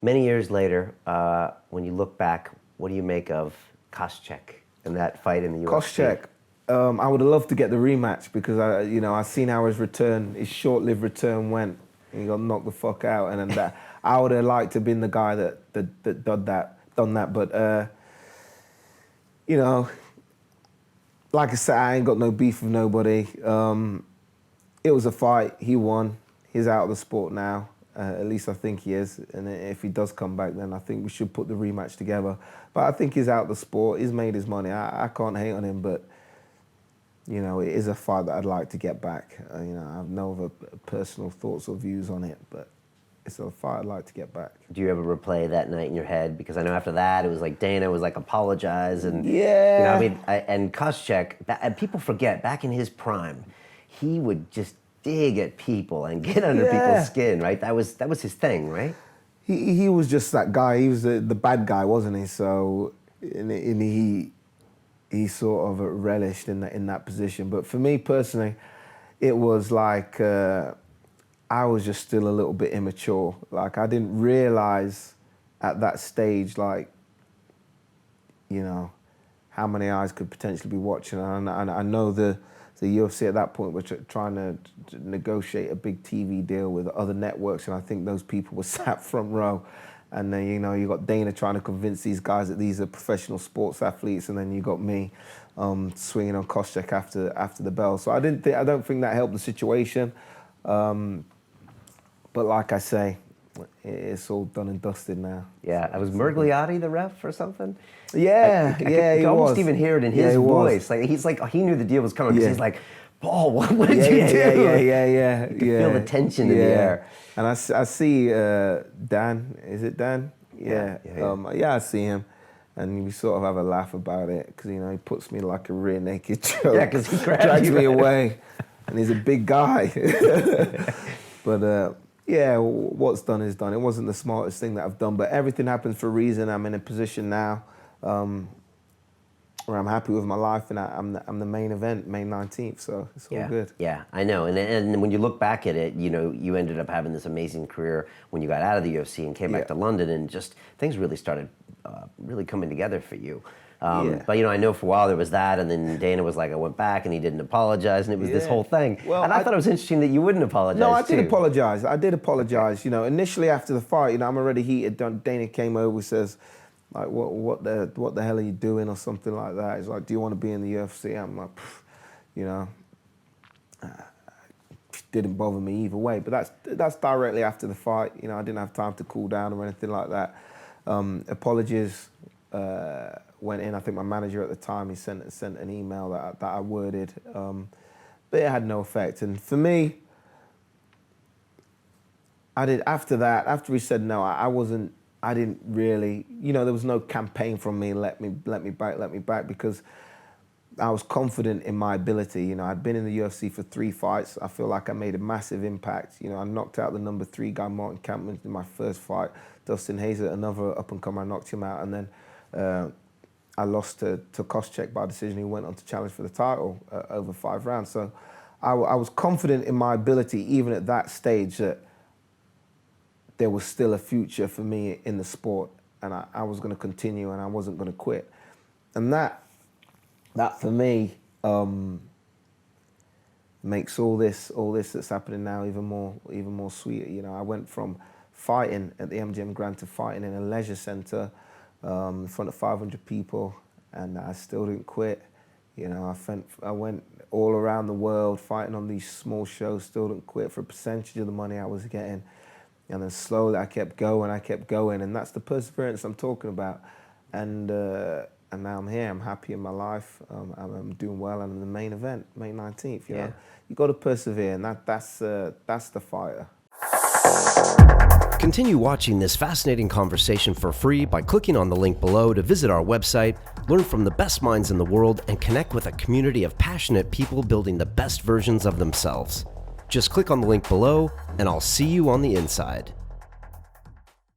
Many years later, when you look back, what do you make of Koscheck and that fight in the UFC? Koscheck, I would have loved to get the rematch because I seen how his short-lived return went. And he got knocked the fuck out, and then that I would have liked to have been the guy that done that. But like I said, I ain't got no beef with nobody. It was a fight. He won. He's out of the sport now. At least I think he is. And if he does come back, then I think we should put the rematch together. But I think he's out of the sport. He's made his money. I can't hate on him, but it is a fight that I'd like to get back. I have no other personal thoughts or views on it, but it's a fight I'd like to get back. Do you ever replay that night in your head? Because I know after that, it was like Dana was like, apologize. And, yeah. And Koscheck, and people forget, back in his prime, he would just dig at people and get under people's skin, right? That was his thing, right? He was just that guy. He was the bad guy, wasn't he? So he sort of relished in that position. But for me personally, it was like I was just still a little bit immature. Like I didn't realize at that stage, like how many eyes could potentially be watching. And I know the UFC at that point were trying to negotiate a big TV deal with other networks, and I think those people were sat front row. And then you got Dana trying to convince these guys that these are professional sports athletes, and then you got me swinging on Koscheck after the bell. So I don't think that helped the situation. But like I say, it's all done and dusted now. Yeah, I was Mergliotti the ref or something. Yeah, I could almost even hear it in his voice. Like he knew the deal was coming because he's like, Paul, what did you do? Yeah. You could feel the tension in the air. And I see Dan. Is it Dan? Yeah. I see him, and we sort of have a laugh about it because he puts me like a rear naked choke. Yeah, because he drags me away, and he's a big guy. But what's done is done. It wasn't the smartest thing that I've done, but everything happens for a reason. I'm in a position now where I'm happy with my life, and I'm the main event, May 19th, so it's all good. Yeah, I know. And when you look back at it, you ended up having this amazing career when you got out of the UFC and came back to London, and just things really started really coming together for you. But I know for a while there was that, and then Dana was like, I went back and he didn't apologize, and it was this whole thing. Well, and I thought it was interesting that you wouldn't apologize. No, I did apologize. Initially after the fight, I'm already heated. Dana came over, says, like, what the hell are you doing, or something like that. He's like, do you want to be in the UFC? I'm like, didn't bother me either way. But that's directly after the fight. I didn't have time to cool down or anything like that. Apologies went in. I think my manager at the time, he sent an email that I worded, but it had no effect. And for me, after he said no, I didn't really, there was no campaign from me, let me back, because I was confident in my ability. I'd been in the UFC for 3 fights. I feel like I made a massive impact. I knocked out the number 3 guy, Martin Kampmann, in my first fight. Dustin Hazer, another up-and-comer, I knocked him out. And then I lost to Koscheck by decision. He went on to challenge for the title over 5 rounds. So I was confident in my ability, even at that stage, that there was still a future for me in the sport, and I was going to continue, and I wasn't going to quit. And that for me makes all this that's happening now even more sweeter. I went from fighting at the MGM Grand to fighting in a leisure centre in front of 500 people, and I still didn't quit. I went all around the world fighting on these small shows, still didn't quit for a percentage of the money I was getting. And then slowly I kept going, and that's the perseverance I'm talking about. And now I'm here, I'm happy in my life, I'm doing well, and I'm in the main event, May 19th. You got to persevere, and that's the fighter. Continue watching this fascinating conversation for free by clicking on the link below to visit our website, learn from the best minds in the world, and connect with a community of passionate people building the best versions of themselves. Just click on the link below, and I'll see you on the inside.